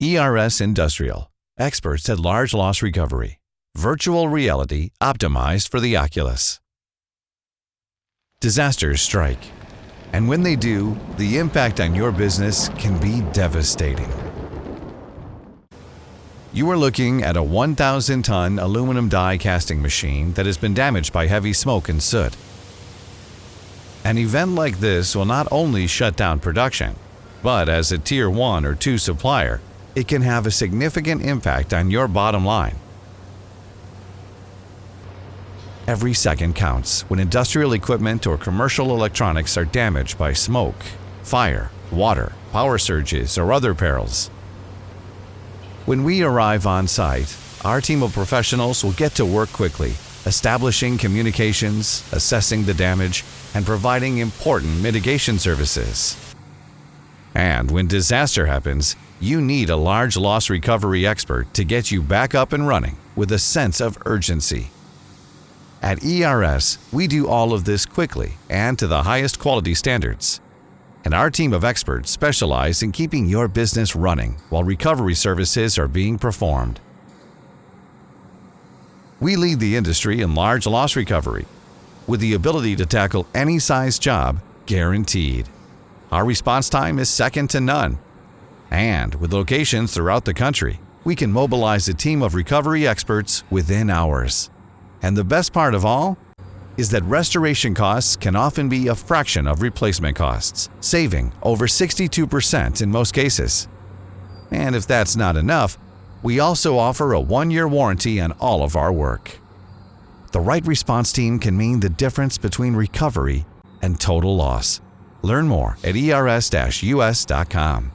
ERS Industrial, experts at large loss recovery. Virtual reality optimized for the Oculus. Disasters strike, and when they do, the impact on your business can be devastating. You are looking at a 1,000-ton aluminum die casting machine that has been damaged by heavy smoke and soot. An event like this will not only shut down production, but as a Tier 1 or 2 supplier, it can have a significant impact on your bottom line. Every second counts when industrial equipment or commercial electronics are damaged by smoke, fire, water, power surges, or other perils. When we arrive on site, our team of professionals will get to work quickly, establishing communications, assessing the damage, and providing important mitigation services. And when disaster happens, you need a large loss recovery expert to get you back up and running with a sense of urgency. At ERS, we do all of this quickly and to the highest quality standards. And our team of experts specialize in keeping your business running while recovery services are being performed. We lead the industry in large loss recovery, with the ability to tackle any size job guaranteed. Our response time is second to none. And with locations throughout the country, we can mobilize a team of recovery experts within hours. And the best part of all is that restoration costs can often be a fraction of replacement costs, saving over 62% in most cases. And if that's not enough, we also offer a 1-year warranty on all of our work. The right response team can mean the difference between recovery and total loss. Learn more at ers-us.com.